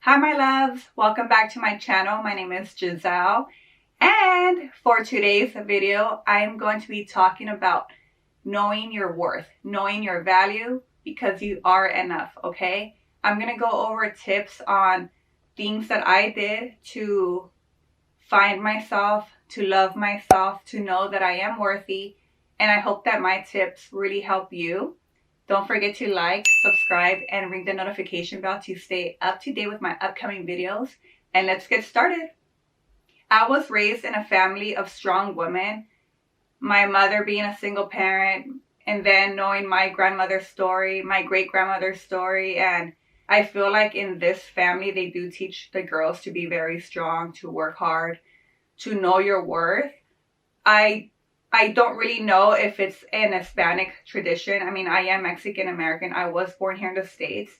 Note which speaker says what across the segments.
Speaker 1: Hi my loves, welcome back to my channel. My name is Jizzelle, and for today's video I am going to be talking about knowing your worth, knowing your value, because you are enough. Okay, I'm gonna go over tips on things that I did to find myself, to love myself, to know that I am worthy, and I hope that my tips really help you. Don't forget to like, subscribe, and ring the notification bell to stay up to date with my upcoming videos. And let's get started. I was raised in a family of strong women. My mother being a single parent, and then knowing my grandmother's story, my great-grandmother's story. And I feel like in this family, they do teach the girls to be very strong, to work hard, to know your worth. I don't really know if it's an Hispanic tradition. I mean, I am Mexican American. I was born here in the States.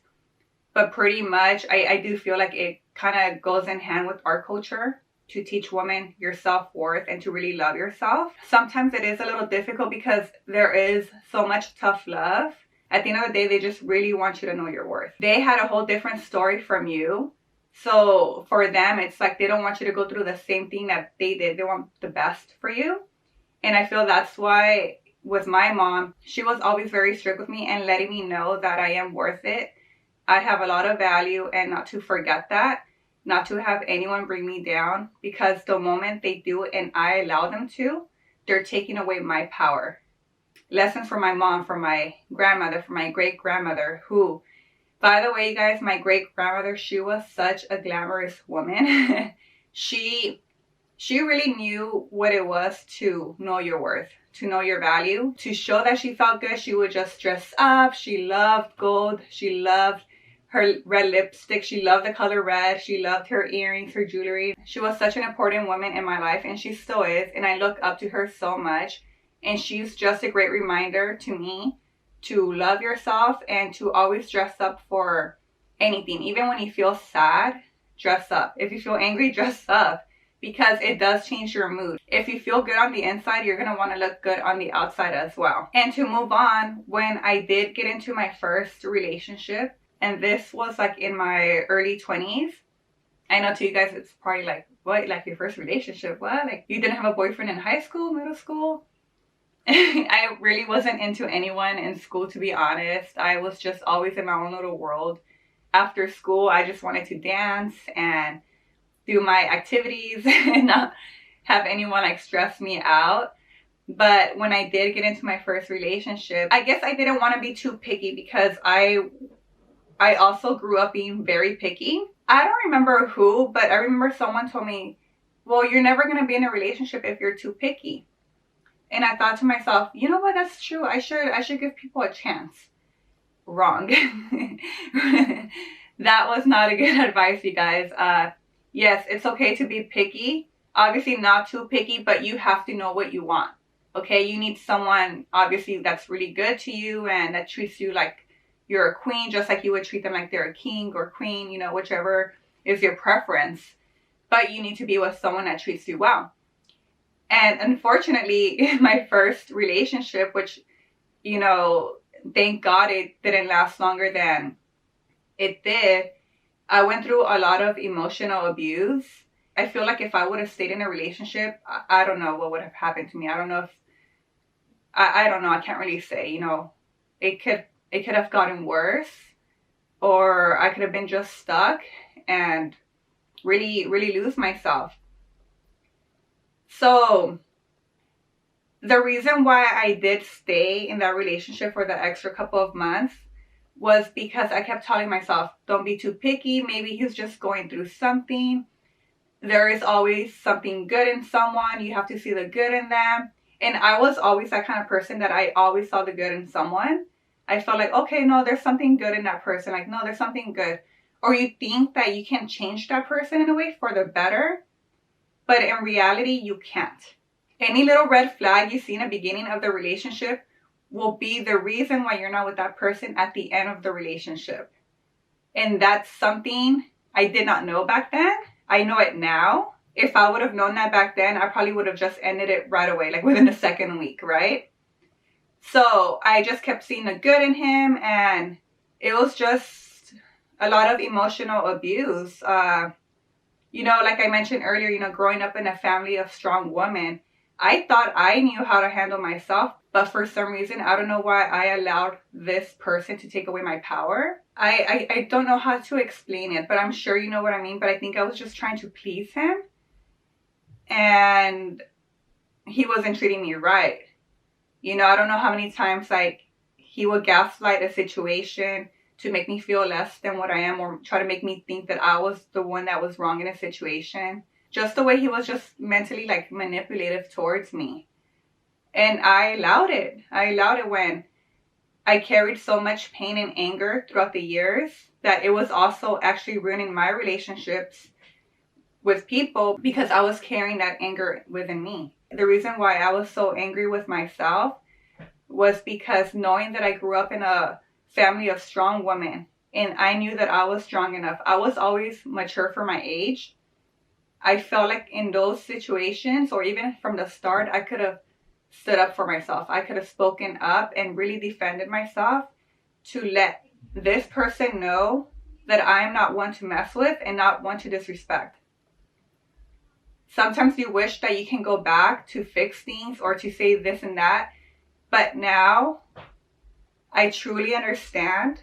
Speaker 1: But pretty much, I do feel like it kind of goes in hand with our culture to teach women your self-worth and to really love yourself. Sometimes it is a little difficult because there is so much tough love. At the end of the day, they just really want you to know your worth. They had a whole different story from you. So for them, it's like they don't want you to go through the same thing that they did. They want the best for you. And I feel that's why with my mom, she was always very strict with me and letting me know that I am worth it. I have a lot of value, and not to forget that, not to have anyone bring me down, because the moment they do and I allow them to, they're taking away my power. Lessons from my mom, from my grandmother, from my great-grandmother, who, by the way, guys, my great-grandmother, she was such a glamorous woman. She really knew what it was to know your worth, to know your value, to show that she felt good. She would just dress up. She loved gold. She loved her red lipstick. She loved the color red. She loved her earrings, her jewelry. She was such an important woman in my life, and she still is. And I look up to her so much. And she's just a great reminder to me to love yourself and to always dress up for anything. Even when you feel sad, dress up. If you feel angry, dress up. Because it does change your mood. If you feel good on the inside, you're going to want to look good on the outside as well. And to move on, when I did get into my first relationship, and this was like in my early 20s, I know to you guys it's probably like, what, like your first relationship? What? Like you didn't have a boyfriend in high school, middle school? I really wasn't into anyone in school, to be honest. I was just always in my own little world. After school, I just wanted to dance and do my activities and not have anyone like stress me out. But when I did get into my first relationship, I guess I didn't want to be too picky, because I also grew up being very picky. I don't remember who, but I remember someone told me, well, you're never going to be in a relationship if you're too picky. And I thought to myself, you know what, that's true. I should give people a chance. Wrong. That was not a good advice, you guys. Yes, it's okay to be picky. Obviously not too picky, but you have to know what you want. Okay, you need someone obviously that's really good to you and that treats you like you're a queen, just like you would treat them like they're a king or queen, you know, whichever is your preference. But you need to be with someone that treats you well. And unfortunately, in my first relationship, which, you know, thank God it didn't last longer than it did, I went through a lot of emotional abuse. I feel like if I would have stayed in a relationship, I don't know what would have happened to me. I don't know if, I don't know. I can't really say, you know, it could have gotten worse, or I could have been just stuck and really, really lose myself. So the reason why I did stay in that relationship for the extra couple of months was because I kept telling myself, don't be too picky. Maybe he's just going through something. There is always something good in someone. You have to see the good in them. And I was always that kind of person that I always saw the good in someone. I felt like, okay, no, there's something good in that person. Like, no, there's something good. Or you think that you can change that person in a way for the better. But in reality, you can't. Any little red flag you see in the beginning of the relationship will be the reason why you're not with that person at the end of the relationship. And that's something I did not know back then. I know it now. If I would have known that back then, I probably would have just ended it right away, like within the second week, right? So I just kept seeing the good in him, and it was just a lot of emotional abuse. Like I mentioned earlier, growing up in a family of strong women, I thought I knew how to handle myself, but for some reason, I don't know why I allowed this person to take away my power. I don't know how to explain it, but I'm sure you know what I mean. But I think I was just trying to please him, and he wasn't treating me right. I don't know how many times he would gaslight a situation to make me feel less than what I am, or try to make me think that I was the one that was wrong in a situation. Just the way he was just mentally manipulative towards me. And I allowed it. I allowed it when I carried so much pain and anger throughout the years that it was also actually ruining my relationships with people because I was carrying that anger within me. The reason why I was so angry with myself was because knowing that I grew up in a family of strong women, and I knew that I was strong enough. I was always mature for my age. I felt like in those situations, or even from the start, I could have stood up for myself. I could have spoken up and really defended myself to let this person know that I am not one to mess with and not one to disrespect. Sometimes you wish that you can go back to fix things or to say this and that, but now I truly understand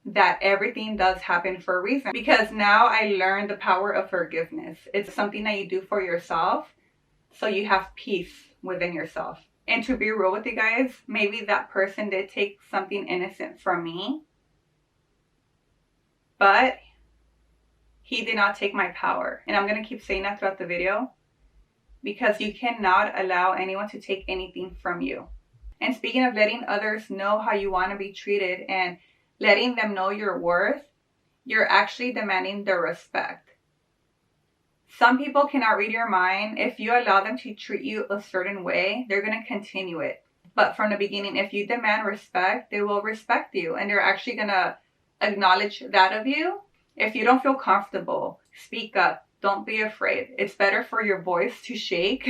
Speaker 1: that everything does happen for a reason, because now I learned the power of forgiveness. It's something that you do for yourself so you have peace within yourself. And to be real with you guys, maybe that person did take something innocent from me, but he did not take my power. And I'm going to keep saying that throughout the video, because you cannot allow anyone to take anything from you. And speaking of letting others know how you want to be treated and letting them know your worth, you're actually demanding their respect. Some people cannot read your mind. If you allow them to treat you a certain way, they're going to continue it. But from the beginning, if you demand respect, they will respect you, and they're actually going to acknowledge that of you. If you don't feel comfortable, speak up. Don't be afraid. It's better for your voice to shake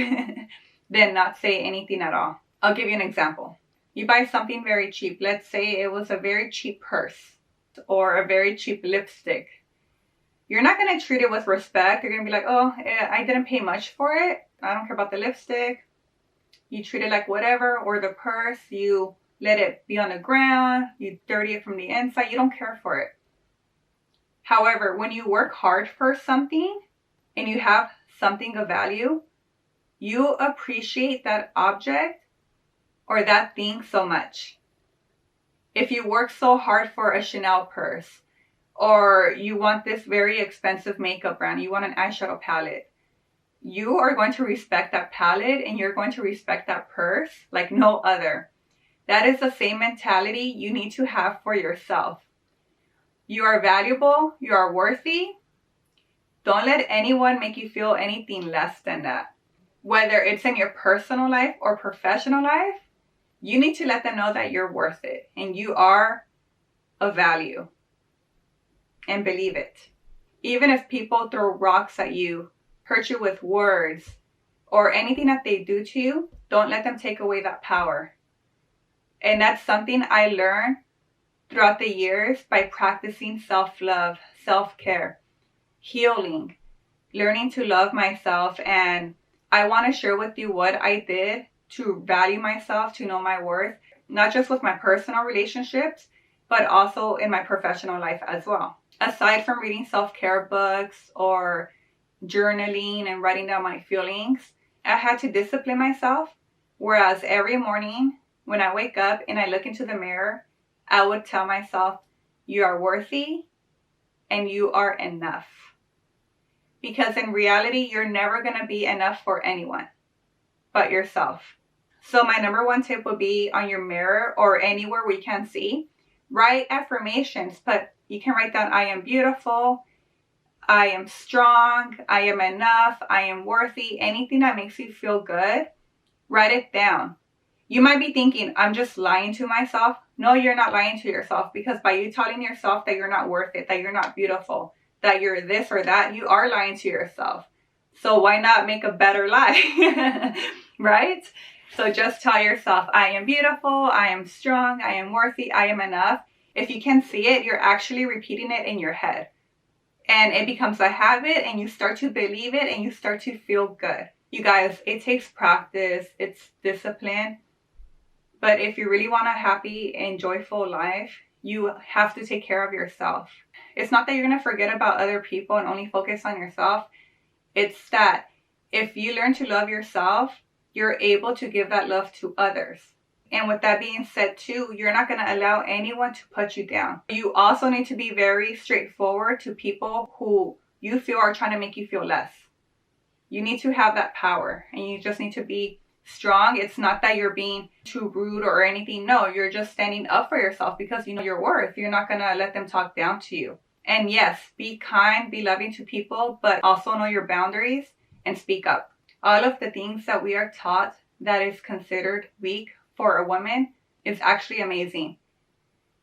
Speaker 1: than not say anything at all. I'll give you an example. You buy something very cheap. Let's say it was a very cheap purse or a very cheap lipstick. You're not going to treat it with respect. You're going to be like, oh, I didn't pay much for it. I don't care about the lipstick. You treat it like whatever. Or the purse, you let it be on the ground. You dirty it from the inside. You don't care for it. However, when you work hard for something and you have something of value, you appreciate that object or that thing so much. If you work so hard for a Chanel purse, or you want this very expensive makeup brand, you want an eyeshadow palette, you are going to respect that palette and you're going to respect that purse like no other. That is the same mentality you need to have for yourself. You are valuable, you are worthy. Don't let anyone make you feel anything less than that. Whether it's in your personal life or professional life, you need to let them know that you're worth it and you are of value. And believe it. Even if people throw rocks at you, hurt you with words, or anything that they do to you, don't let them take away that power. And that's something I learned throughout the years by practicing self-love, self-care, healing, learning to love myself. And I want to share with you what I did to value myself, to know my worth, not just with my personal relationships, but also in my professional life as well. Aside from reading self-care books or journaling and writing down my feelings, I had to discipline myself. Whereas every morning when I wake up and I look into the mirror, I would tell myself, you are worthy and you are enough. Because in reality, you're never going to be enough for anyone but yourself. So my number one tip would be on your mirror or anywhere we can see, write affirmations. But you can write down, I am beautiful, I am strong, I am enough, I am worthy. Anything that makes you feel good, write it down. You might be thinking, I'm just lying to myself. No, you're not lying to yourself, because by you telling yourself that you're not worth it, that you're not beautiful, that you're this or that, you are lying to yourself. So why not make a better lie, right? So just tell yourself, I am beautiful, I am strong, I am worthy, I am enough. If you can see it, you're actually repeating it in your head. And it becomes a habit and you start to believe it and you start to feel good. You guys, it takes practice, it's discipline. But if you really want a happy and joyful life, you have to take care of yourself. It's not that you're going to forget about other people and only focus on yourself. It's that if you learn to love yourself, you're able to give that love to others. And with that being said too, you're not going to allow anyone to put you down. You also need to be very straightforward to people who you feel are trying to make you feel less. You need to have that power and you just need to be strong. It's not that you're being too rude or anything. No, you're just standing up for yourself because you know your worth. You're not going to let them talk down to you. And yes, be kind, be loving to people, but also know your boundaries and speak up. All of the things that we are taught that is considered weak for a woman is actually amazing.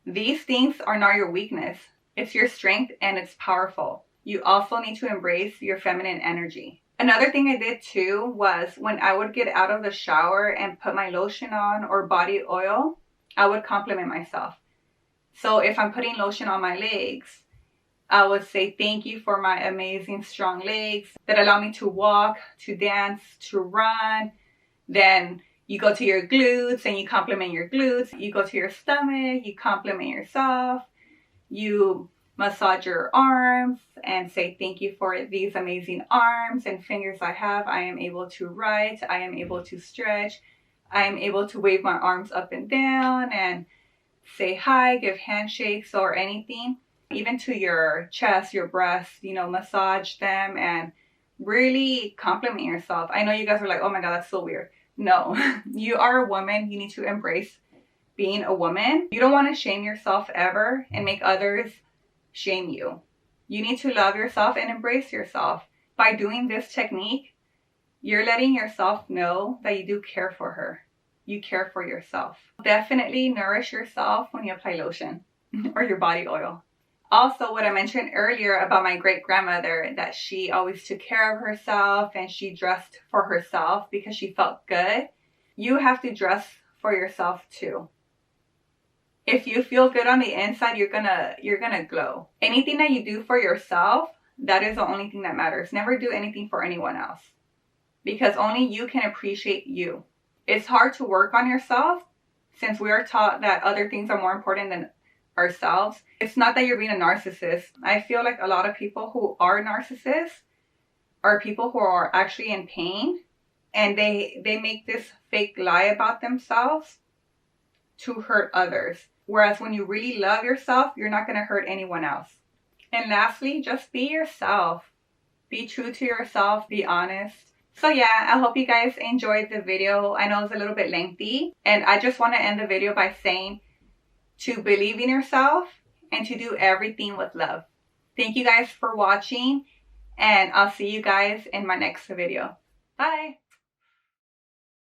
Speaker 1: These things are not your weakness. It's your strength and it's powerful. You also need to embrace your feminine energy. Another thing I did too was when I would get out of the shower and put my lotion on or body oil, I would compliment myself. So if I'm putting lotion on my legs, I would say thank you for my amazing strong legs that allow me to walk, to dance, to run. Then you go to your glutes and you compliment your glutes. You go to your stomach, you compliment yourself. You massage your arms and say thank you for these amazing arms and fingers I have. I am able to write. I am able to stretch. I am able to wave my arms up and down and say hi, give handshakes or anything. Even to your chest, your breasts, massage them and really compliment yourself. I know you guys are like, oh my God, that's so weird. No, you are a woman. You need to embrace being a woman. You don't want to shame yourself ever and make others shame you. You need to love yourself and embrace yourself. By doing this technique, you're letting yourself know that you do care for her. You care for yourself. Definitely nourish yourself when you apply lotion or your body oil. Also, what I mentioned earlier about my great-grandmother, that she always took care of herself and she dressed for herself because she felt good. You have to dress for yourself too. If you feel good on the inside, you're gonna glow. Anything that you do for yourself, that is the only thing that matters. Never do anything for anyone else because only you can appreciate you. It's hard to work on yourself since we are taught that other things are more important than ourselves. It's not that you're being a narcissist. I feel like a lot of people who are narcissists are people who are actually in pain and they make this fake lie about themselves to hurt others. Whereas when you really love yourself, you're not going to hurt anyone else. And lastly, just be yourself. Be true to yourself. Be honest. So yeah, I hope you guys enjoyed the video. I know it's a little bit lengthy. And I just want to end the video by saying to believe in yourself and to do everything with love. Thank you guys for watching. And I'll see you guys in my next video. Bye.